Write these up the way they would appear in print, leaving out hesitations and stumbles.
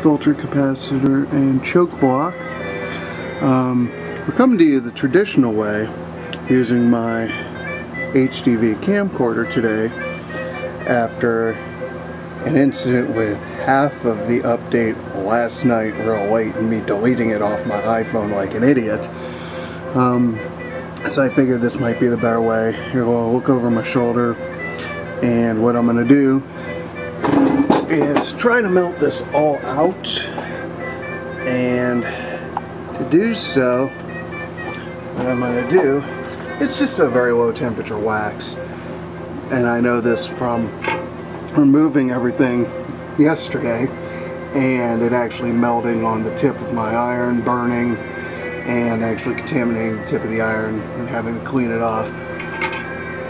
filter capacitor and choke block. We're coming to you the traditional way using my HDV camcorder today after an incident with half of the update last night real late and me deleting it off my iPhone like an idiot. So I figured this might be the better way. Here, we'll look over my shoulder, and what I'm going to do is try to melt this all out, and to do so, what I'm going to do, it's just a very low temperature wax, and I know this from removing everything yesterday and it actually melting on the tip of my iron, burning, and actually contaminating the tip of the iron and having to clean it off.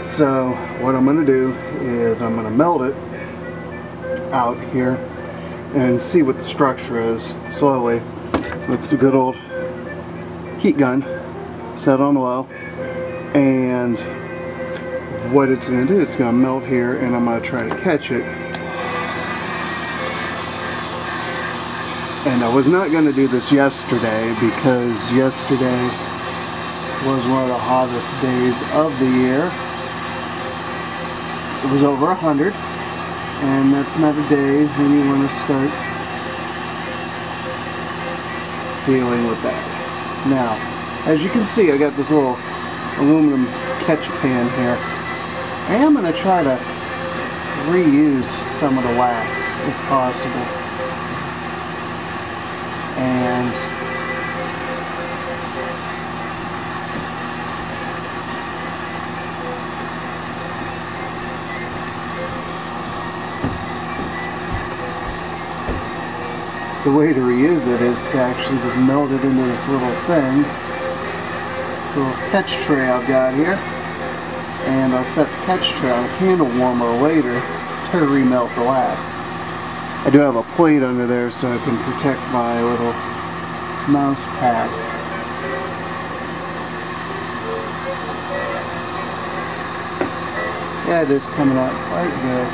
So what I'm going to do is I'm going to melt it out here and see what the structure is slowly with the good old heat gun set on low. And what it's going to do, it's going to melt here, and I'm going to try to catch it. And I was not going to do this yesterday because yesterday was one of the hottest days of the year. It was over 100, and that's not a day when you want to start dealing with that. Now, as you can see, I got this little aluminum catch pan here. I am going to try to reuse some of the wax if possible. And the way to reuse it is to actually just melt it into this little thing. This little catch tray I've got here. And I'll set the catch tray on a candle warmer later to remelt the wax. I do have a plate under there so I can protect my little mouse pad. Yeah, it is coming out quite good.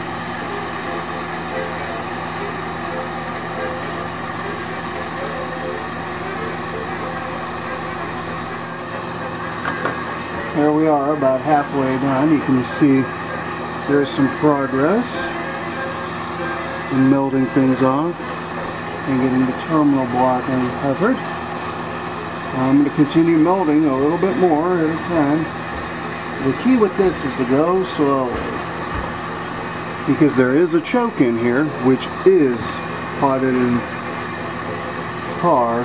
There we are, about halfway done. You can see there's some progress in melting things off and getting the terminal block uncovered. I'm going to continue melting a little bit more at a time. The key with this is to go slowly, because there is a choke in here which is potted in tar,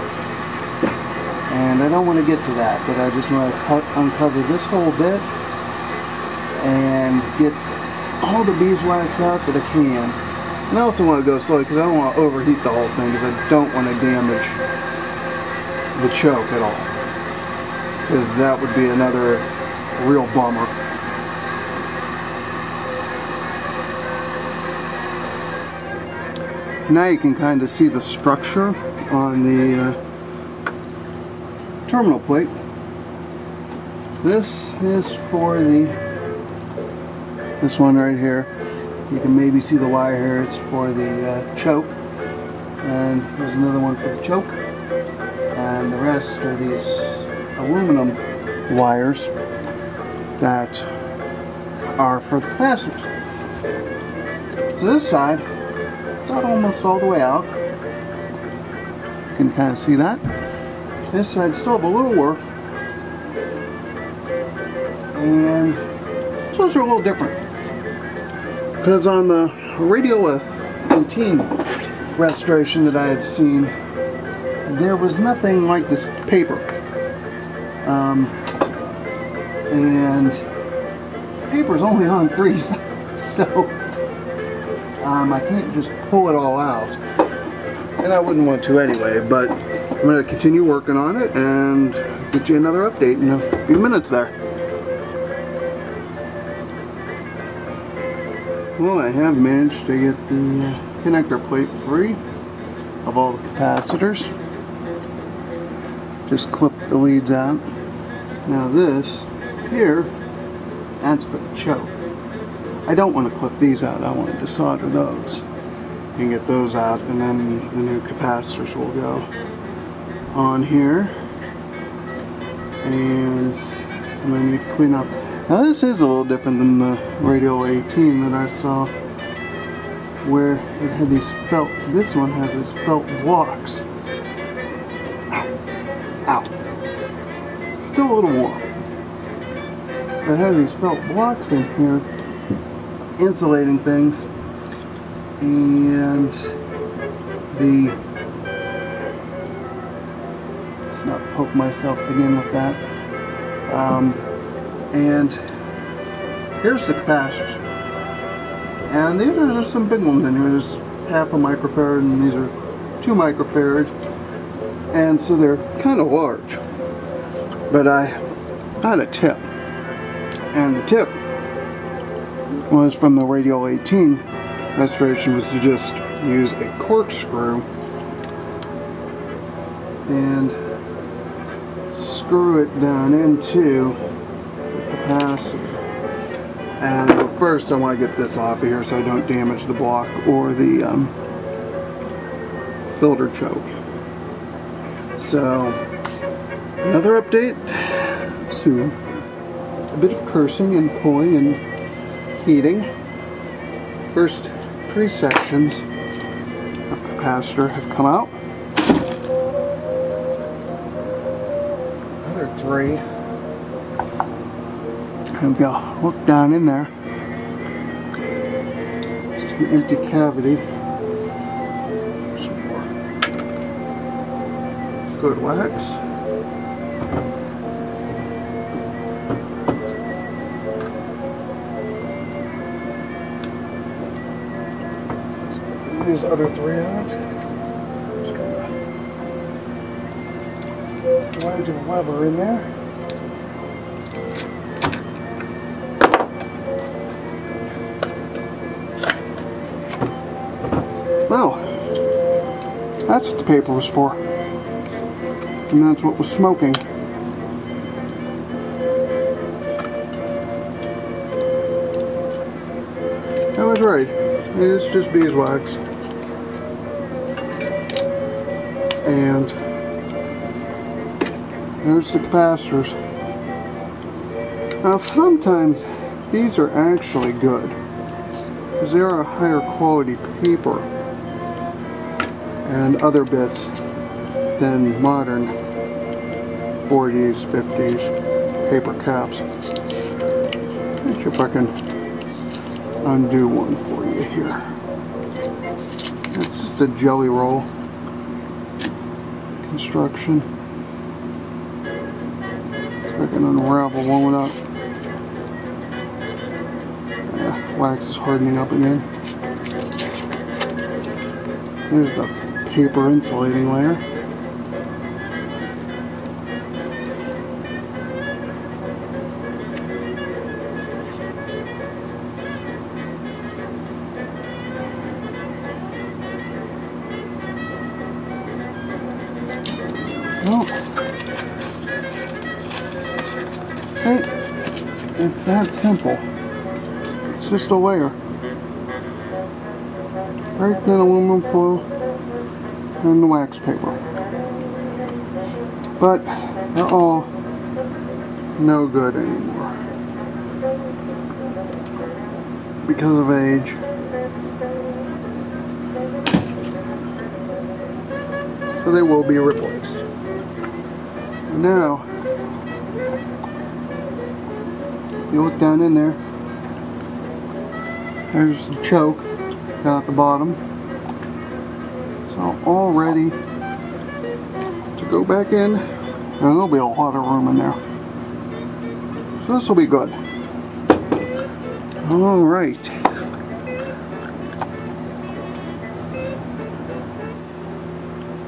and I don't want to get to that, but I just want to uncover this whole bit and get all the beeswax out that I can. And I also want to go slowly because I don't want to overheat the whole thing, because I don't want to damage the choke at all, because that would be another real bummer. Now you can kind of see the structure on the terminal plate. This is for this one right here. You can maybe see the wire here. It's for the choke, and there's another one for the choke, and the rest are these aluminum wires that are for the capacitors. This side, not almost all the way out. You can kind of see that. This side still have a little work, and those are a little different. Because on the Radiola 18 restoration that I had seen, there was nothing like this paper. And the paper is only on 3 sides, so I can't just pull it all out. And I wouldn't want to anyway, but I'm going to continue working on it and get you another update in a few minutes there. Well, I have managed to get the connector plate free of all the capacitors. Just clip the leads out. Now this here, that's for the choke. I don't want to clip these out, I want to desolder those. and get those out, and then the new capacitors will go on here. And I'm going to need to clean up. Now this is a little different than the Radiola 18 that I saw, where it had these felt, this one has these felt blocks. Ow. Still a little warm. It has these felt blocks in here, insulating things, and let's not poke myself again with that. And here's the capacitors. And these are just some big ones in here. There's half a microfarad and these are 2 microfarad. And so they're kind of large. But I had a tip. And the tip was from the Radiola 18 restoration, was to just use a corkscrew and screw it down into the capacitor. And first I want to get this off of here so I don't damage the block or the filter choke. So another update, so a bit of cursing and pulling and heating. First 3 sections of capacitor have come out. Other 3 have got hooked down in there. Just an empty cavity. Some more good wax. These other 3 out. Just gonna wedge a lever in there. Well, that's what the paper was for. And that's what was smoking. I was right. It's just beeswax. And there's the capacitors. Now sometimes these are actually good, because they are a higher quality paper and other bits than modern 40s, 50s paper caps. Let's see if I can undo one for you here. It's just a jelly roll construction. So I can unravel one without. Wax is hardening up again. There's the paper insulating layer. Well, see, it's that simple. It's just a layer. Right, then aluminum foil and the wax paper. But they're all no good anymore because of age. So they will be replaced. Now, you look down in there, there's the choke down at the bottom. So all ready to go back in, and there'll be a lot of room in there. So this will be good. Alright.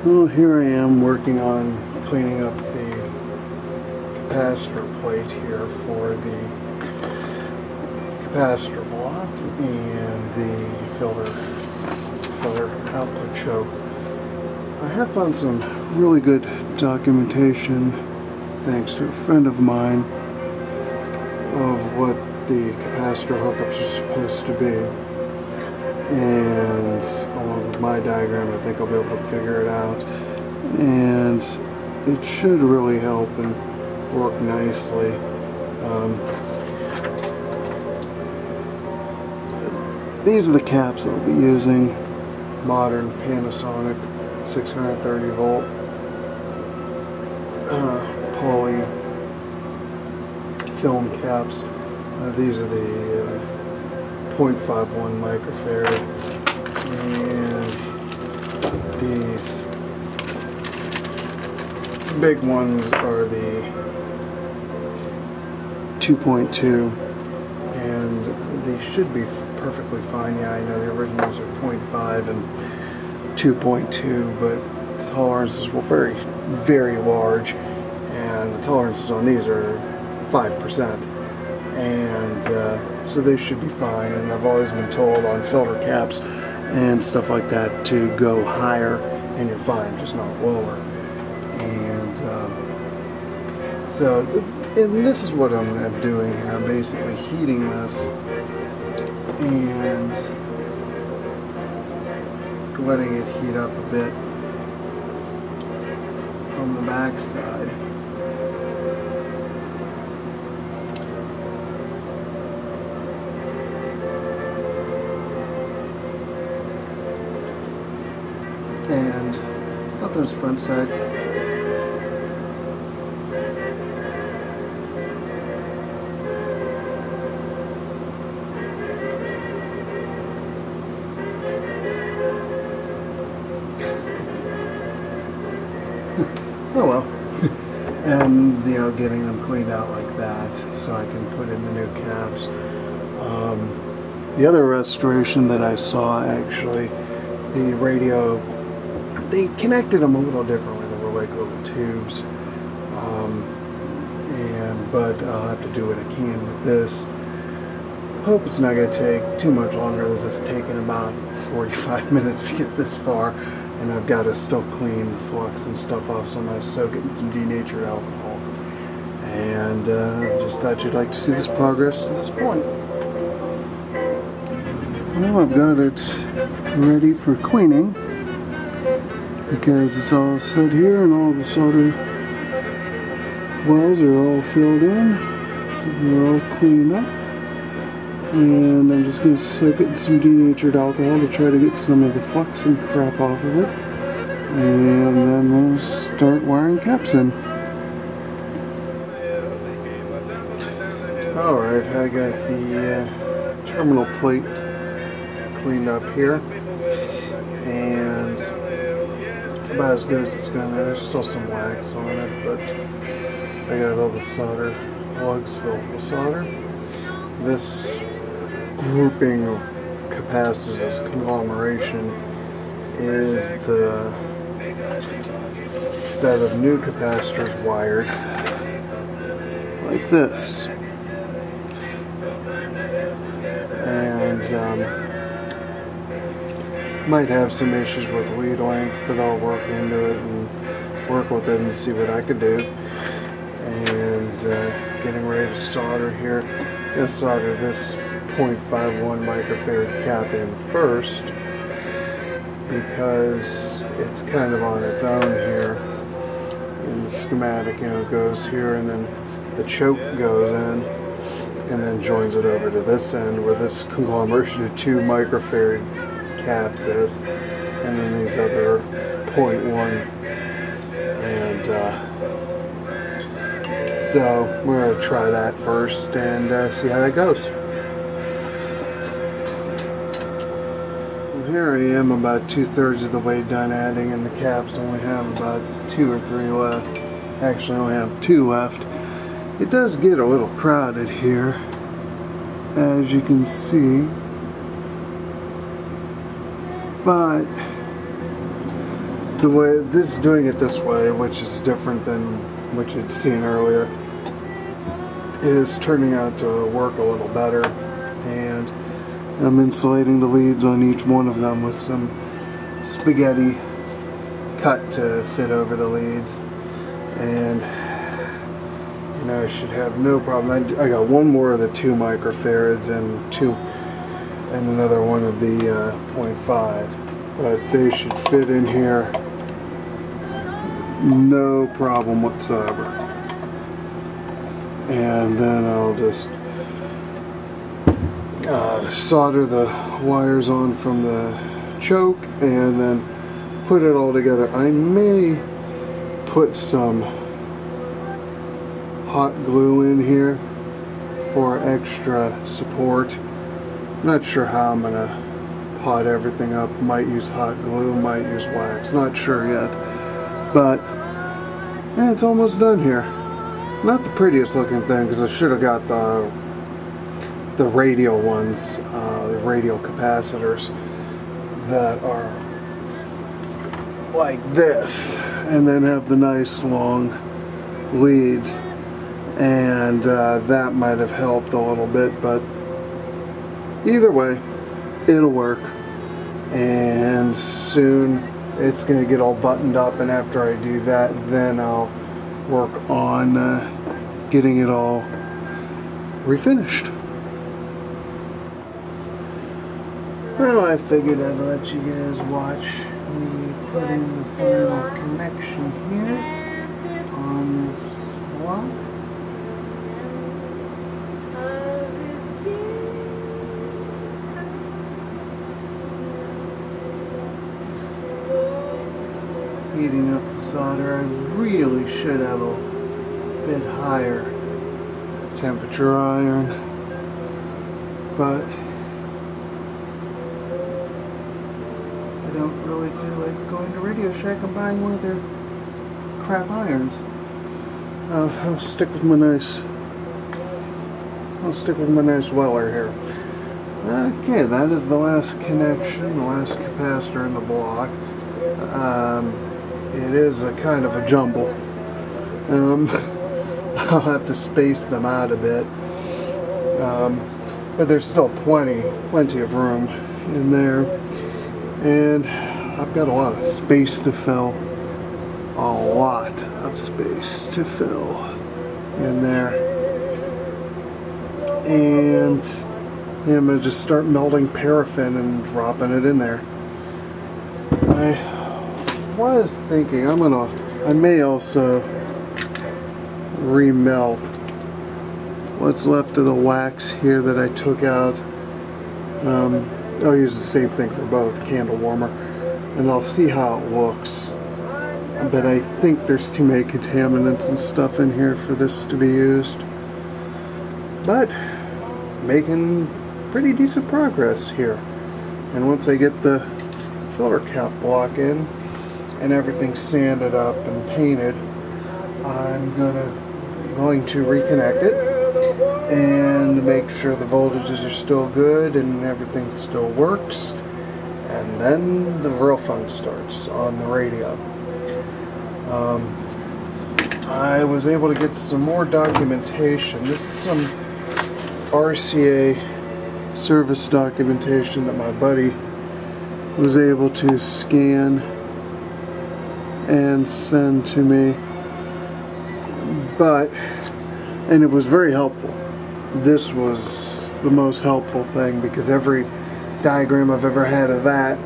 Well, here I am working on cleaning up the capacitor plate here for the capacitor block and the filter output choke. I have found some really good documentation, thanks to a friend of mine, of what the capacitor hookups are supposed to be, and along my diagram, I think I'll be able to figure it out. And it should really help and work nicely. These are the caps I'll be using. Modern Panasonic 630 volt poly film caps. These are the 0.51 microfarad, and these big ones are the 2.2, and they should be perfectly fine. Yeah, I know the originals are 0.5 and 2.2, but the tolerances were very, very large, and the tolerances on these are 5%, and so they should be fine. And I've always been told on filter caps and stuff like that to go higher and you're fine, just not lower. And and this is what I'm doing here. I'm basically heating this and letting it heat up a bit from the back side. And sometimes front side. Oh well. And you know, getting them cleaned out like that so I can put in the new caps. The other restoration that I saw, actually, the radio, they connected them a little differently. They were like little tubes, but I'll have to do what I can with this. Hope it's not going to take too much longer. This is taking about 45 minutes to get this far, and I've got to still clean the flux and stuff off, so I'm going to soak it in some denatured alcohol. And just thought you'd like to see this progress to this point. Well, I've got it ready for cleaning because it's all set here and all the solder wells are all filled in. So they're all cleaned up. And I'm just going to soak it in some denatured alcohol to try to get some of the flux and crap off of it. And then we'll start wiring caps in. Alright, I got the terminal plate cleaned up here. And about as good as it's going to. There's still some wax on it, but I got all the solder lugs filled with solder. This grouping of capacitors, this conglomeration, is the set of new capacitors wired like this. And might have some issues with lead length, but I'll work into it and work with it and see what I can do. And getting ready to solder here. I'm going to solder this 0.51 microfarad cap in first because it's kind of on its own here. In the schematic, you know, it goes here and then the choke goes in and then joins it over to this end where this conglomeration of 2 microfarad caps is, and then these other 0.1. And so we're going to try that first and see how that goes. Well, here I am about 2/3 of the way done adding in the caps. I only have about 2 or 3 left. Actually, I only have 2 left. It does get a little crowded here, as you can see, but the way this doing it this way, which is different than what you'd seen earlier, is turning out to work a little better. And I'm insulating the leads on each one of them with some spaghetti cut to fit over the leads, and you know, I should have no problem. I got one more of the 2 microfarads and another one of the 0.5, but they should fit in here no problem whatsoever. And then I'll just solder the wires on from the choke and then put it all together. I may put some hot glue in here for extra support. Not sure how I'm gonna pot everything up. Might use hot glue, might use wax, not sure yet. But yeah, it's almost done here. Not the prettiest looking thing, because I should have got the radial ones, the radial capacitors that are like this, and then have the nice long leads, and that might have helped a little bit, but either way, it'll work. And soon it's going to get all buttoned up, and after I do that, then I'll work on getting it all refinished. Well, I figured I'd let you guys watch me put in the final connection here on this block. Heating up the solder. I really should have a bit higher temperature iron, but I don't really feel like going to Radio Shack and buying one of their crap irons. I'll stick with my nice Weller here. Okay, that is the last connection, the last capacitor in the block. It is a kind of a jumble. I'll have to space them out a bit, but there's still plenty of room in there, and I've got a lot of space to fill. A lot of space to fill in there, and yeah, I'm gonna just start melting paraffin and dropping it in there. I was thinking I may also remelt what's left of the wax here that I took out. I'll use the same thing for both, candle warmer, and I'll see how it looks. But I think there's too many contaminants and stuff in here for this to be used. But making pretty decent progress here. And once I get the filter cap block in and everything sanded up and painted, I'm going to reconnect it and make sure the voltages are still good and everything still works, and then the real fun starts on the radio. I was able to get some more documentation. This is some RCA service documentation that my buddy was able to scan and send to me, and it was very helpful. This was the most helpful thing, because every diagram I've ever had of that,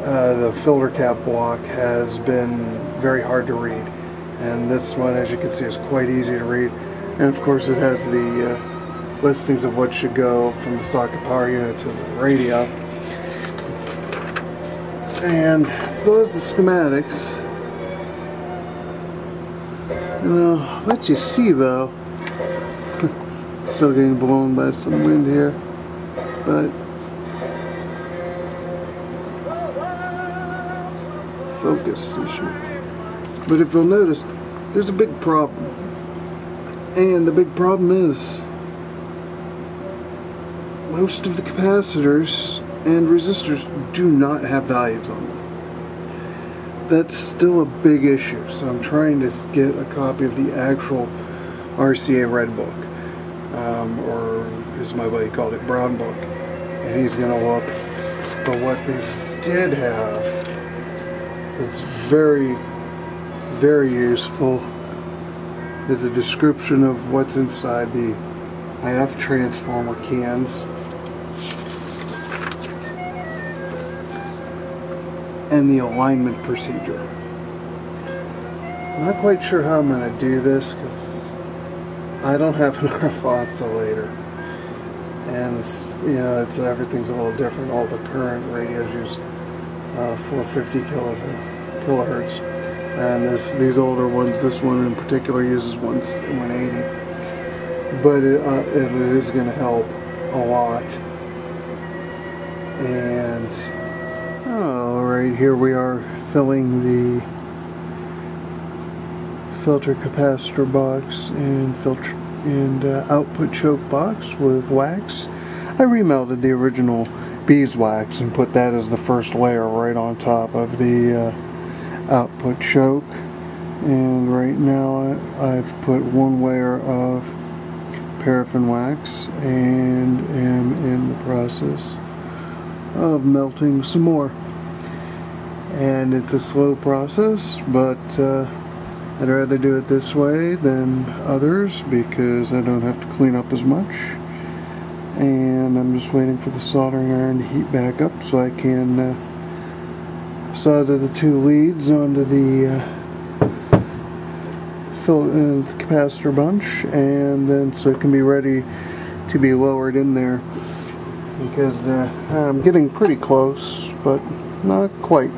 the filter cap block, has been very hard to read, and this one, as you can see, is quite easy to read. And of course it has the listings of what should go from the socket power unit to the radio, and so is the schematics. And I'll let you see, though, still getting blown by some wind here, but focus issue. But if you'll notice, there's a big problem, and the big problem is most of the capacitors and resistors do not have values on them. That's still a big issue, so I'm trying to get a copy of the actual RCA Red Book, or as my buddy called it, Brown Book, and he's going to look. But what these did have that's very, very useful is a description of what's inside the IF transformer cans. and the alignment procedure. I'm not quite sure how I'm going to do this because I don't have an RF oscillator, and it's everything's a little different. All the current radios use 450 kilohertz, and these older ones, this one in particular uses 180. But it is going to help a lot. And right here we are filling the filter capacitor box and output choke box with wax. I remelted the original beeswax and put that as the first layer right on top of the output choke. And right now I've put one layer of paraffin wax and am in the process of melting some more. And it's a slow process, but I'd rather do it this way than others because I don't have to clean up as much. And I'm just waiting for the soldering iron to heat back up so I can solder the two leads onto the capacitor bunch, and then so it can be ready to be lowered in there, because I'm getting pretty close, but not quite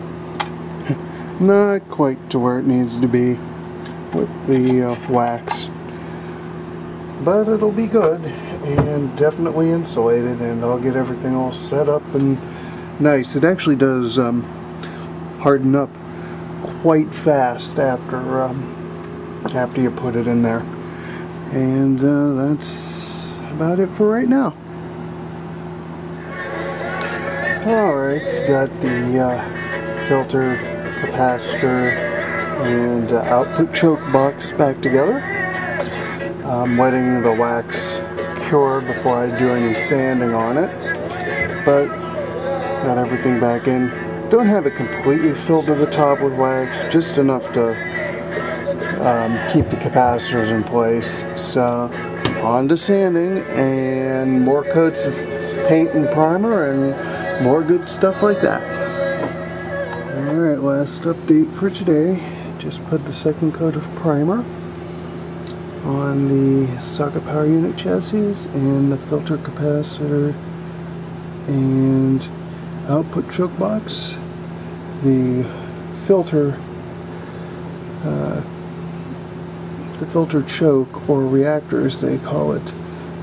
to where it needs to be with the wax. But it'll be good and definitely insulated, and I'll get everything all set up and nice. It actually does harden up quite fast after you put it in there. And that's about it for right now. Alright, it's got the filter capacitor and output choke box back together. I'm letting the wax cure before I do any sanding on it, but got everything back in. Don't have it completely filled to the top with wax, just enough to keep the capacitors in place. So on to sanding and more coats of paint and primer and more good stuff like that. Alright, last update for today. Just put the second coat of primer on the socket power unit chassis and the filter capacitor and output choke box. The filter choke, or reactor as they call it,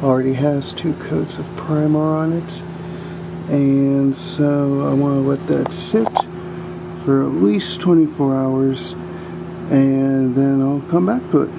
already has 2 coats of primer on it, and so I want to let that sit for at least 24 hours and then I'll come back to it.